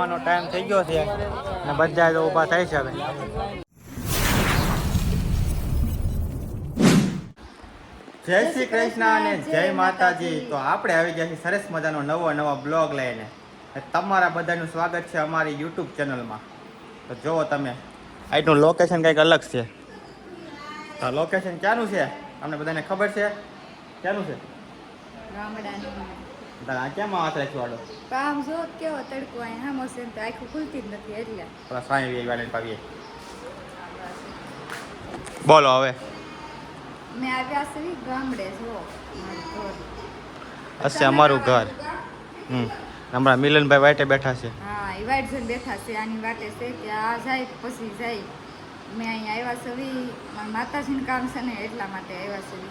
જમવાનો ટાઈમ થઈ ગયો છે અને બધા તો ઊભા થાય છે હવે. જય શ્રી કૃષ્ણ અને જય માતાજી. તો આપણે આવી ગયા છીએ સરસ મજાનો નવો બ્લોગ લઈને. તમારા બધાનું સ્વાગત છે અમારી યુટ્યુબ ચેનલમાં. તો જુઓ તમે, આજનું લોકેશન કંઈક અલગ છે. તો લોકેશન ક્યાંનું છે અમને બધાને ખબર છે? ક્યાંનું છે? આ કેમાં હાથ રાખ્યો વાળો? કામ જો કેવો તડકો અહીં હામો છે તો આખું ખુલતી જ નથી એટલે. પેલા સ્વામી વિવેકાનંદ પાવીએ. બોલો હવે. મેં આવ્યા છે ગામડે જો હશે અમારું ઘર. હમણાં મિલનભાઈ વાટે બેઠા છે. હા, એ વાટ જોઈને બેઠા છે. આની વાટે છે કે આ જાય પછી જાય. મેં અહીંયા આવ્યા છે મારા માતાજીનું કામ છે ને એટલા માટે આવ્યા છે.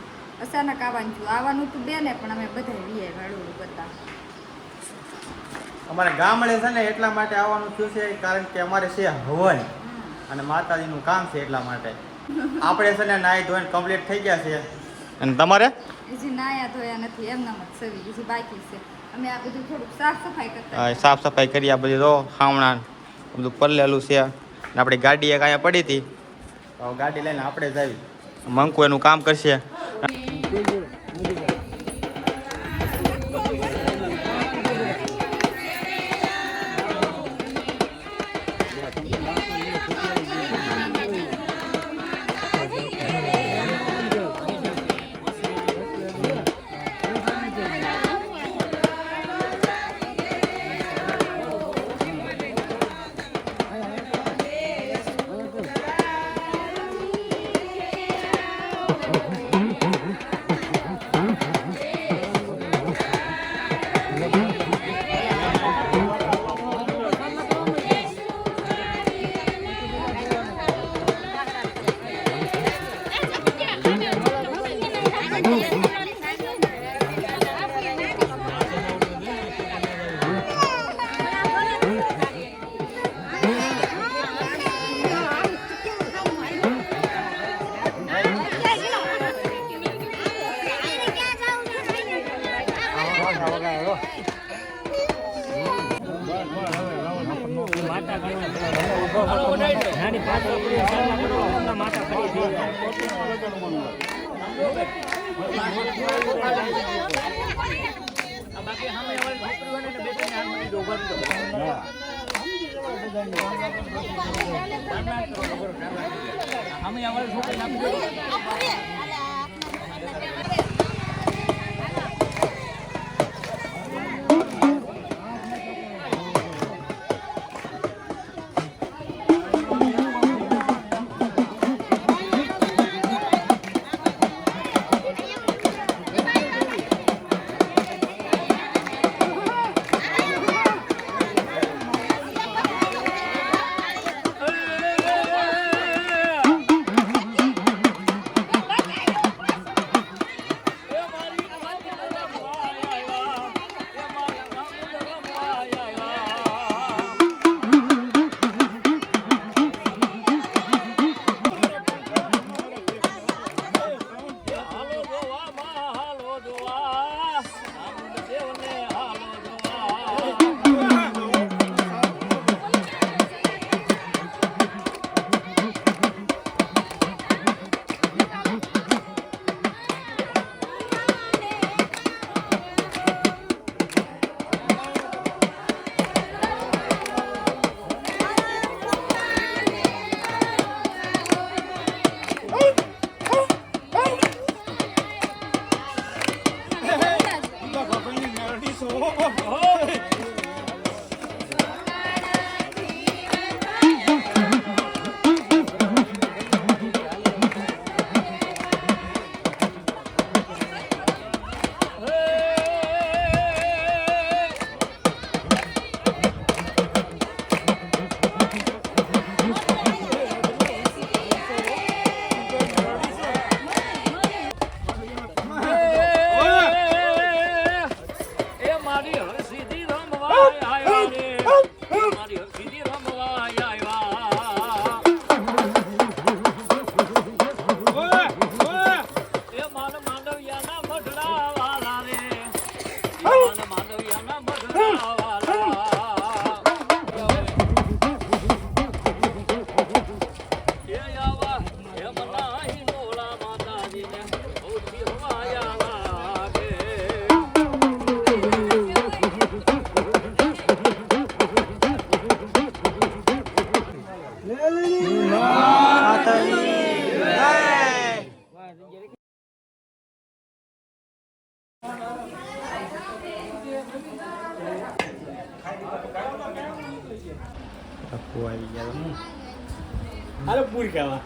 અચાનક આવવાનું થયું. આવવાનું તો બેને પણ અમે બધા વીએ વાળું બધા. અમારે ગામડે છે ને એટલા માટે આવવાનું થયું છે કારણ કે અમારે છે હવન અને માતાજીનું કામ છે એટલા માટે. આપણે છે ને નાઈ ધોઈને કમ્પ્લીટ થઈ ગયા છે. અને તમારે? હજી નાયા ધોયા નથી, એમનામ જ સવી હજી બાકી છે. અમે આ બધું થોડુંક સાફ સફાઈ કરતા. હા, સાફ સફાઈ કરી. આ બધી તો ખાવણા બધું પલ્લેલું છે. અને આપણી ગાડી એક અહીંયા પડી હતી તો ગાડી લઈને આપણે જ આવી. મંકુ એનું કામ કરશે. માતાની જય. બાપુ આવી ગયા. હાલો પૂરી ખાવા,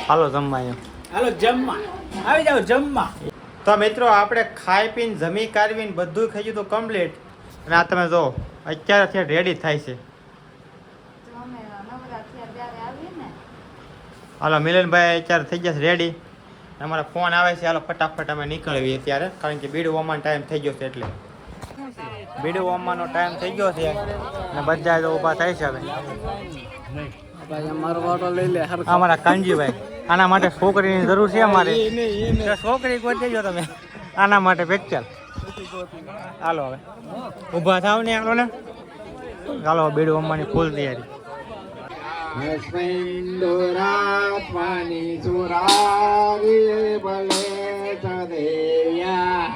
હાલો જમવા અહીંયા. હાલો જમવા, આવી જાવ જમવા. તો મિત્રો આપણે ખાઈ પીને જમી કાઢવીને બધું ખાઈ ગયું તો કમ્પ્લીટ. અને આ તમે જો અત્યારથી રેડી થાય છે. તો અમે નવરા થયા ત્યારે આવીએ ને. હાલો મિલનભાઈ અત્યારે થઈ ગયા છે રેડી. અમારા ફોન આવે છે, હાલો ફટાફટ અમે નીકળવીએ અત્યારે, કારણ કે બીડું વામવાનો ટાઈમ થઈ ગયો છે. એટલે બીડું વામવાનો ટાઈમ થઈ ગયો છે અને બધા તો ઊભા થાય છે. હવે મારો વાટો લઈ લે. અમારા કાનજીભાઈ, આના માટે છોકરીની જરૂર છે અમારે. તો છોકરી ગોતી દેજો તમે આના માટે પિક્ચર. હાલો હવે ઊભા થાવ ને હાલો ને. ચાલો બીડું વામવાની ફૂલ તૈયારી. સ્મિંદુરાત્માની સુરારી ભલે સદૈયા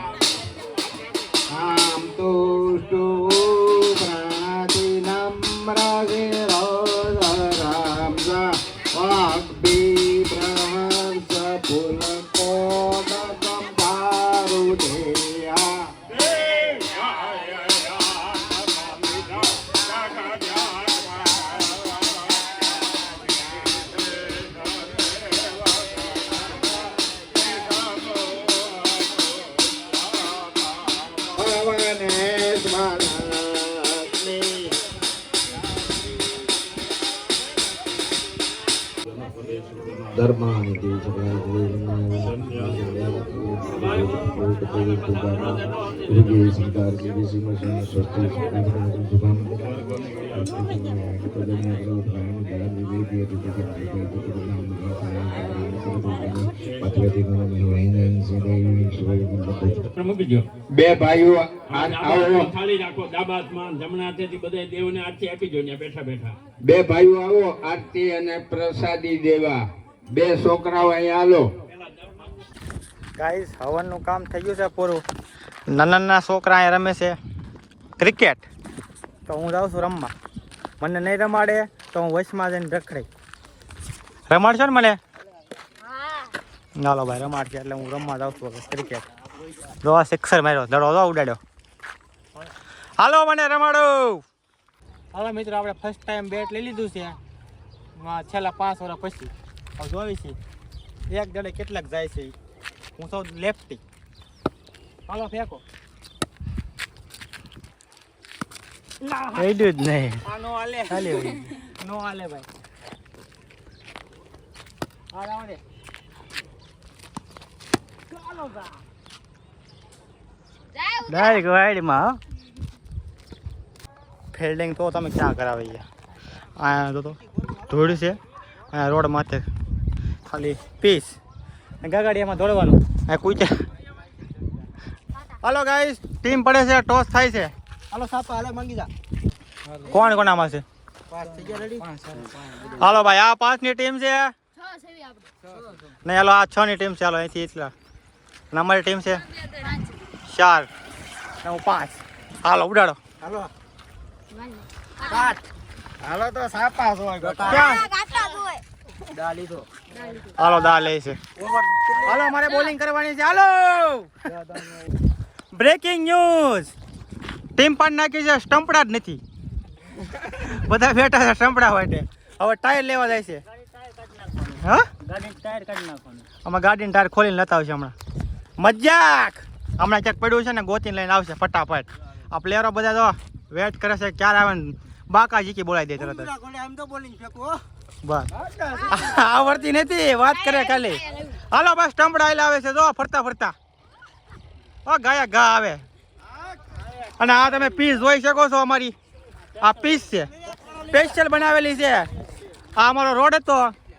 આમ તુષ્ટુ પ્રાતિ નમ્ર શિરોધરામ વાગ્ભી પ્રહર્ષ પુલકોદકં પારુધેયા ધર્માનિધિ બે ભાઈઓ આવો, થાળી રાખો ડાબા હાથમાં, જમણા હાથેથી બધા દેવને આરતી આપી જો ત્યાં બેઠા બેઠા. બે ભાઈઓ આવો આરતી અને પ્રસાદી દેવા. બે છોકરાઓ અહીંયા આલો. ગાઈસ હવનનું કામ થઈ ગયું છે પૂરું. નાના નાના છોકરા અહીંયા રમે છે ક્રિકેટ. તો હું જાઉં છું રમવા. મને નહીં રમાડે તો હું વચમાં જઈને રખડાઈ. રમાડશો ને મને? ચાલો ભાઈ રમાડશે એટલે હું રમવા જાઉં છું હવે ક્રિકેટ. જો આ સિક્સર માર્યો, દડો જો ઉડાડ્યો. હાલો મને રમાડો. હાલો મિત્રો, આપણે ફર્સ્ટ ટાઈમ બેટ લઈ લીધું છે છેલ્લા 5 વર્ષ પછી. હવે જોઈ છે એક દડે કેટલાક જાય છે. હું સૌ લેફ્ટી. હાલો ફેંકો. રેડ્યું જ નહીં. નો હાલે નો હાલે ભાઈ. હાલ આવડે. ડાયરેક્ટ વાઈડમાં ફિલ્ડિંગ તો તમે ક્યાં કરાવી ગયા? અહીંયા તો ધૂળ છે, અહીંયા રોડ માથે ખાલી પીસ ગાગાડીયામાં દોડવાનું. આ કૂચા. હાલો ગાઈસ, ટીમ પડે છે, ટોસ થાય છે. હાલો સાપ હાલે માંગી જા. કોણ કોનામાં છે? હાલો ભાઈ, આ 5 ની ટીમ છે. નહીં હાલો, આ 6 ની ટીમ છે. હાલો અહીંથી એટલા. અને અમારી ટીમ છે 4 ને હું 5. હાલો ઉડાડો. હાલો હાલો તો સાપા ક્યાં? હાલો દા લે છે. હાલો મારે બોલિંગ કરવાની છે. હાલો બ્રેકિંગ ન્યૂઝ. ટીમ પણ નાખી છે, સ્ટમ્પડા જ નથી. બધા બેઠા છે સ્ટમ્પડા માટે. હવે ટાયર લેવા જાય છે. હા ગાડીનું ટાયર કાઢી નાખવાનું. આમાં ગાડીનું ટાયર ખોલીને લેતા આવશે હમણાં. મજાક. હમણાં ક્યાંક પડ્યું છે ને ગોતીને લઈને આવશે ફટાફટ. આ પ્લેયરો બધા તો વેટ કરે છે ક્યારે આવે ને. બાકા જીકી બોલાવી દે તરત જ. બસ આવડતી નથી, વાત કરે ખાલી. હાલો બસ સ્ટમ્પડા આવે છે જો ફરતા ફરતા. ઓ ગાયા ઘા આવે. અને આ તમે પીસ જોઈ શકો છો. અમારી આ પીસ છે, સ્પેશિયલ બનાવેલી છે. આ અમારો રોડ હતો,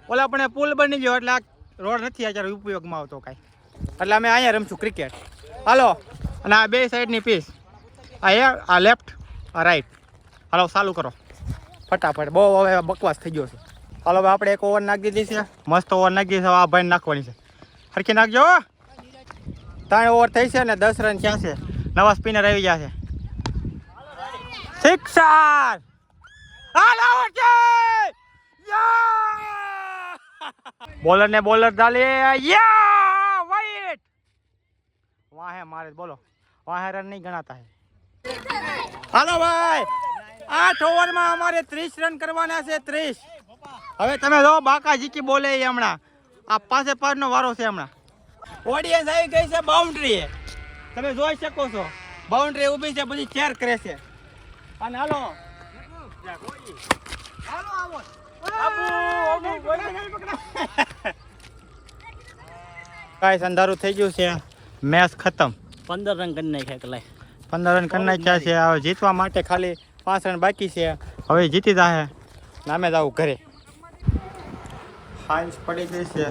ઓલા પણ પુલ બની ગયો એટલે આ રોડ નથી અત્યારે ઉપયોગમાં આવતો કાંઈ. એટલે અમે અહીંયા રમશું ક્રિકેટ. હાલો, અને આ બે સાઈડની પીસ, આ લેફ્ટ આ રાઈટ. હાલો ચાલુ કરો ફટાફટ. બહુ હવે બકવાસ થઈ ગયો છે. હાલો હવે આપણે એક ઓવર નાખી દીધી છે, મસ્ત ઓવર નાખી છે. આ ભાઈને નાખવાની છે, હરખી નાખજો. 3 ઓવર થઈ છે ને 10 રન ક્યાં છે. નવા સ્પિનર આવી ગયા છે. સિક્સર. હાલો છે યસ. બોલર ને બોલર ડાલે યા વાઈટ વાહે મારે બોલો વાહે રન નહીં ગણાતા હે હાલો ભાઈ 8 ઓવરમાં અમારે 30 રન કરવાના છે 30 હવે તમે જો બાકા જીકી બોલે એ હમણાં આ પાસે પારનો વારો છે હમણાં ઓડિયન્સ આવી ગઈ છે બાઉન્ડ્રી તમે જોઈ શકો છો બાઉન્ડ્રી ઊભી છે બધી ચેર કરે છે અને હાલો કાંઈ અંધારું થઈ ગયું છે મેચ ખતમ 15 રન કરી નાખ્યા કલાય 15 રન કરી નાખ્યા છે હવે જીતવા માટે ખાલી 5 રન બાકી છે હવે જીતી જાહે નામે જાવું ઘરે હાંજ પડી ગઈ છે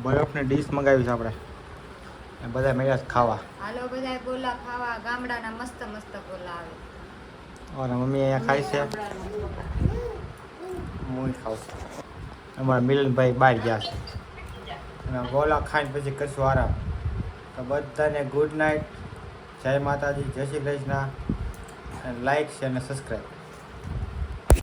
બરફની ડીશ મંગાવી છે આપણે બધા મેળા ખાવા હાલો બધા ગોલા ખાવા ગામડાના મસ્ત મસ્ત ગોલા આવે અને મમ્મી અહીંયા ખાય છે હું ખાઉં છું અમારા મિલનભાઈ બહાર ગયા છે અને ગોલા ખાઈને પછી કરશું આરામ તો બધાને ગુડ નાઇટ જય માતાજી જય શ્રી કૃષ્ણ લાઈક છે અને સબસ્ક્રાઈબ